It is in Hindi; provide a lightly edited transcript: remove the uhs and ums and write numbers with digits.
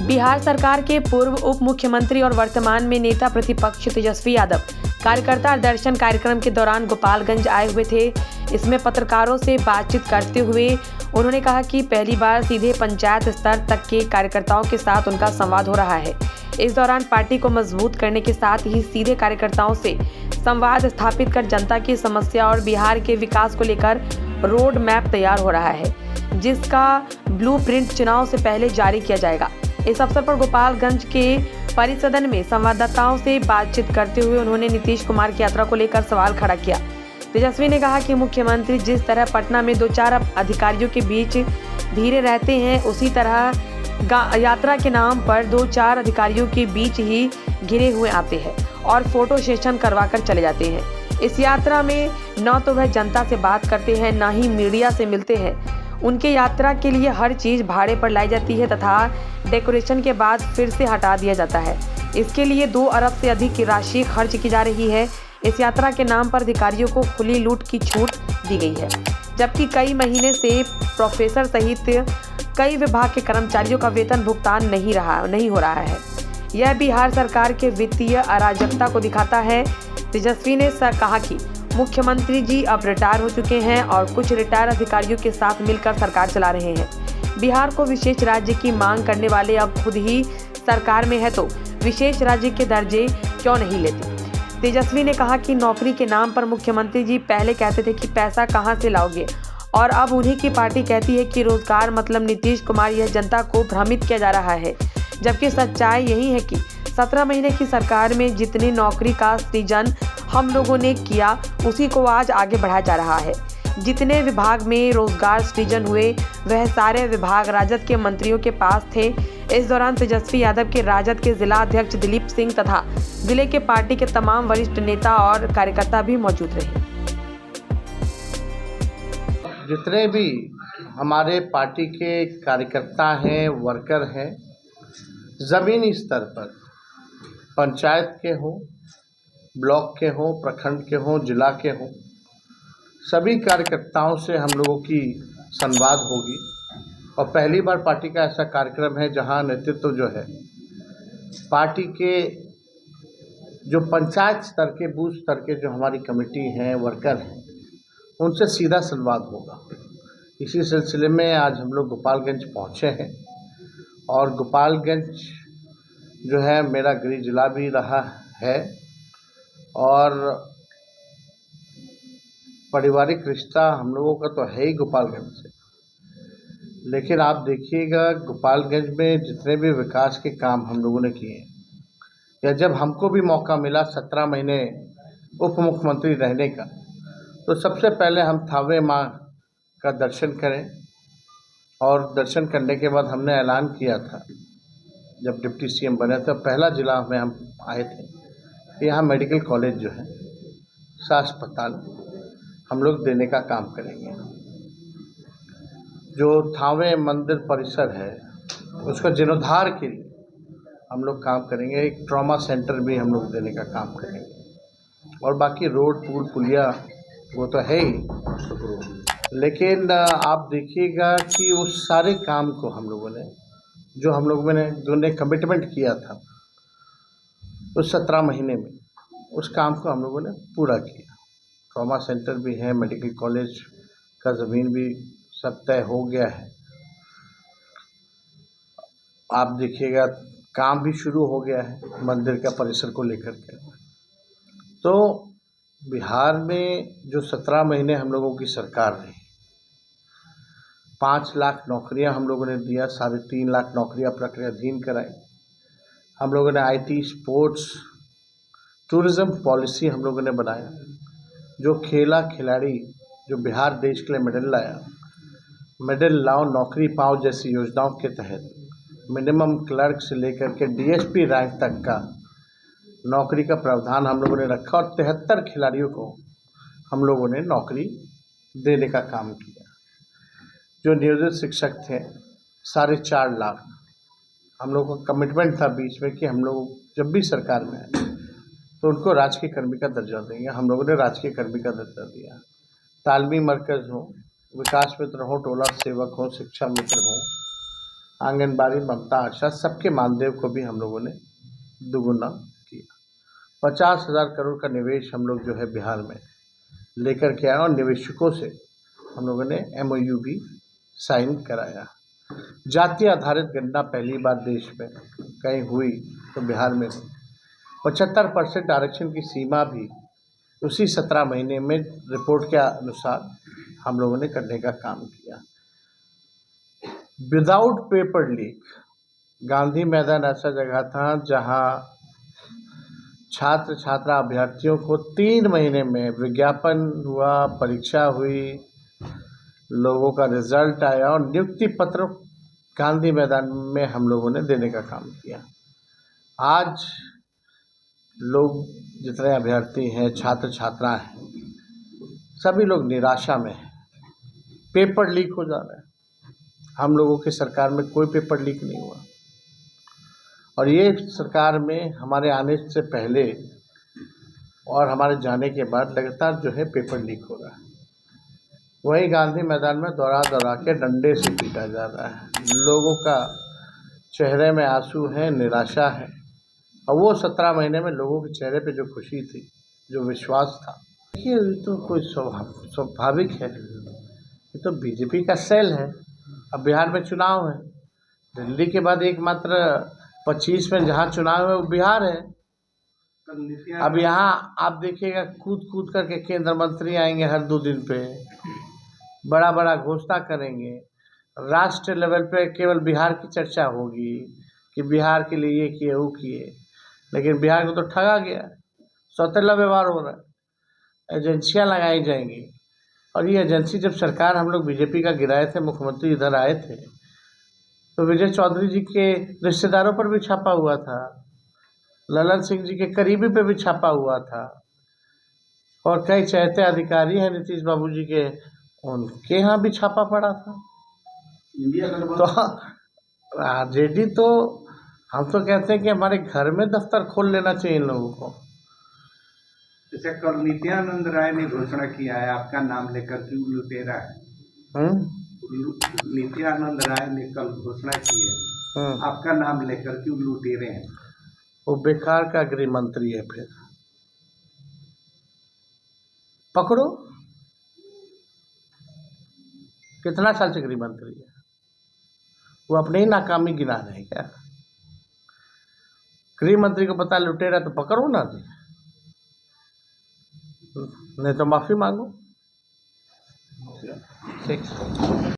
बिहार सरकार के पूर्व उप मुख्यमंत्री और वर्तमान में नेता प्रतिपक्ष तेजस्वी यादव कार्यकर्ता दर्शन कार्यक्रम के दौरान गोपालगंज आए हुए थे। इसमें पत्रकारों से बातचीत करते हुए उन्होंने कहा कि पहली बार सीधे पंचायत स्तर तक के कार्यकर्ताओं के साथ उनका संवाद हो रहा है। इस दौरान पार्टी को मजबूत करने के साथ ही सीधे कार्यकर्ताओं से संवाद स्थापित कर जनता की समस्या और बिहार के विकास को लेकर रोड मैप तैयार हो रहा है, जिसका ब्लूप्रिंट चुनाव से पहले जारी किया जाएगा। इस अवसर पर गोपालगंज के परिसदन में संवाददाताओं से बातचीत करते हुए उन्होंने नीतीश कुमार की यात्रा को लेकर सवाल खड़ा किया। तेजस्वी ने कहा कि मुख्यमंत्री जिस तरह पटना में 2-4 अधिकारियों के बीच धीरे रहते हैं, उसी तरह यात्रा के नाम पर 2-4 अधिकारियों के बीच ही घिरे हुए आते हैं और फोटो सेशन करवाकर चले जाते हैं। इस यात्रा में न तो वह जनता से बात करते हैं, न ही मीडिया से मिलते हैं। उनके यात्रा के लिए हर चीज़ भाड़े पर लाई जाती है तथा डेकोरेशन के बाद फिर से हटा दिया जाता है। इसके लिए 2 अरब से अधिक की राशि खर्च की जा रही है। इस यात्रा के नाम पर अधिकारियों को खुली लूट की छूट दी गई है, जबकि कई महीने से प्रोफेसर सहित कई विभाग के कर्मचारियों का वेतन भुगतान नहीं हो रहा है। यह बिहार सरकार के वित्तीय अराजकता को दिखाता है। तेजस्वी ने कहा कि मुख्यमंत्री जी अब रिटायर हो चुके हैं और कुछ रिटायर अधिकारियों के साथ मिलकर सरकार चला रहे हैं। बिहार को विशेष राज्य की मांग करने वाले अब खुद ही सरकार में है, तो विशेष राज्य के दर्जे क्यों नहीं लेते। तेजस्वी ने कहा कि नौकरी के नाम पर मुख्यमंत्री जी पहले कहते थे कि पैसा कहां से लाओगे, और अब उन्हीं की पार्टी कहती है कि रोजगार मतलब नीतीश कुमार। यह जनता को भ्रमित किया जा रहा है, जबकि सच्चाई यही है कि 17 महीने की सरकार में जितनी नौकरी का सृजन हम लोगों ने किया, उसी को आज आगे बढ़ाया जा रहा है। जितने विभाग में रोजगार सृजन हुए, वह सारे विभाग राजद के मंत्रियों के पास थे। इस दौरान तेजस्वी यादव के राजद के जिला अध्यक्ष दिलीप सिंह तथा जिले के पार्टी के तमाम वरिष्ठ नेता और कार्यकर्ता भी मौजूद रहे। जितने भी हमारे पार्टी के कार्यकर्ता हैं, वर्कर हैं, ज़मीनी स्तर पर पंचायत के हों, ब्लॉक के हों, प्रखंड के हों, जिला के हों, सभी कार्यकर्ताओं से हम लोगों की संवाद होगी। और पहली बार पार्टी का ऐसा कार्यक्रम है जहां नेतृत्व जो है पार्टी के जो पंचायत स्तर के, बूथ स्तर के जो हमारी कमेटी हैं, वर्कर हैं, उनसे सीधा संवाद होगा। इसी सिलसिले में आज हम लोग गोपालगंज पहुंचे हैं और गोपालगंज जो है मेरा गृह जिला भी रहा है और पारिवारिक रिश्ता हम लोगों का तो है ही गोपालगंज से। लेकिन आप देखिएगा गोपालगंज में जितने भी विकास के काम हम लोगों ने किए, या जब हमको भी मौका मिला 17 महीने उप मुख्यमंत्री रहने का, तो सबसे पहले हम थावे माँ का दर्शन करें। और दर्शन करने के बाद हमने ऐलान किया था, जब डिप्टी सीएम बने थे, पहला जिला में हम आए थे कि यहाँ मेडिकल कॉलेज जो है, अस्पताल हम लोग देने का काम करेंगे। जो थावे मंदिर परिसर है उसका जीर्णोद्धार के लिए हम लोग काम करेंगे। एक ट्रॉमा सेंटर भी हम लोग देने का काम करेंगे। और बाकी रोड, पुल, पुलिया वो तो है ही, लेकिन आप देखिएगा कि उस सारे काम को हम लोगों ने जो ने कमिटमेंट किया था उस 17 महीने में, उस काम को हम लोगों ने पूरा किया। ट्रॉमा सेंटर भी है, मेडिकल कॉलेज का ज़मीन भी सब तय हो गया है। आप देखिएगा काम भी शुरू हो गया है मंदिर का परिसर को लेकर के। तो बिहार में जो 17 महीने हम लोगों की सरकार रही, 5 लाख नौकरियां हम लोगों ने दिया, 3.5 लाख नौकरियां प्रक्रियाधीन कराई। हम लोगों ने IT, स्पोर्ट्स, टूरिज़्म पॉलिसी हम लोगों ने बनाया। जो खिलाड़ी जो बिहार देश के लिए मेडल लाओ नौकरी पाओ जैसी योजनाओं के तहत मिनिमम क्लर्क से लेकर के DSP रैंक तक का नौकरी का प्रावधान हम लोगों ने रखा और 73 खिलाड़ियों को हम लोगों ने नौकरी देने का काम किया। जो नियोजित शिक्षक थे 4.5 लाख, हम लोगों का कमिटमेंट था बीच में कि हम लोग जब भी सरकार में आए तो उनको राजकीय कर्मी का दर्जा देंगे। हम लोगों ने राजकीय कर्मी का दर्जा दिया। तालमी मरकज़ हो, विकास मित्र हो, टोला सेवक हो, शिक्षा मित्र हो, आंगनबाड़ी, ममता, आशा सबके मानदेय को भी हम लोगों ने दुगुना किया। 50,000 करोड़ का निवेश हम लोग जो है बिहार में लेकर के आए और निवेशकों से हम लोगों ने MOU भी साइन कराया। जाति आधारित गणना पहली बार देश में कहीं हुई तो बिहार में 75% आरक्षण की सीमा भी उसी 17 महीने में रिपोर्ट के अनुसार हम लोगों ने करने का काम किया। विदाउट पेपर लीक, गांधी मैदान ऐसा जगह था जहां छात्र छात्रा अभ्यर्थियों को 3 महीने में विज्ञापन हुआ, परीक्षा हुई, लोगों का रिजल्ट आया और नियुक्ति पत्र गांधी मैदान में हम लोगों ने देने का काम किया। आज लोग जितने अभ्यर्थी हैं, छात्र छात्रा हैं, सभी लोग निराशा में हैं। पेपर लीक हो जा रहा है। हम लोगों की सरकार में कोई पेपर लीक नहीं हुआ और ये सरकार में हमारे आने से पहले और हमारे जाने के बाद लगातार जो है पेपर लीक हो रहा है। वही गांधी मैदान में दौड़ा दौड़ा के डंडे से पीटा जा रहा है। लोगों का चेहरे में आंसू है, निराशा है और वो 17 महीने में लोगों के चेहरे पे जो खुशी थी, जो विश्वास था, ये तो कोई स्वाभाविक है। ये तो बीजेपी का सेल है। अब बिहार में चुनाव है, दिल्ली के बाद एकमात्र 25 में जहाँ चुनाव है वो बिहार है। अब यहाँ आप देखिएगा कूद कूद करके केंद्र मंत्री आएंगे हर 2 दिन पे, बड़ा बड़ा घोषणा करेंगे। राष्ट्र लेवल पे केवल बिहार की चर्चा होगी कि बिहार के लिए ये किए वो किए, लेकिन बिहार को तो ठगा गया। सौतेला व्यवहार हो रहा है। एजेंसियाँ लगाई जाएंगी और ये एजेंसी जब सरकार हम लोग बीजेपी का गिराए थे, मुख्यमंत्री इधर आए थे तो विजय चौधरी जी के रिश्तेदारों पर भी छापा हुआ था, ललन सिंह जी के करीबी पे भी छापा हुआ था और कई चहेते अधिकारी हैं नीतीश बाबू जी के, उनके यहाँ भी छापा पड़ा था। तो आरजेडी तो हम तो कहते हैं कि हमारे घर में दफ्तर खोल लेना चाहिए इन लोगों को। जैसे कल नित्यानंद राय ने घोषणा किया है आपका नाम लेकर कि वो लुटेरा है। नित्यानंद राय ने कल घोषणा की है आपका नाम लेकर कि वो लुटेरे हैं। वो बेकार का गृह मंत्री है। फिर पकड़ो, कितना साल से गृह मंत्री है, वो अपने ही नाकामी गिना रहे हैं क्या? गृह मंत्री को पता लुटेरा तो पकड़ो ना जी, नहीं तो माफी मांगो। ठीक।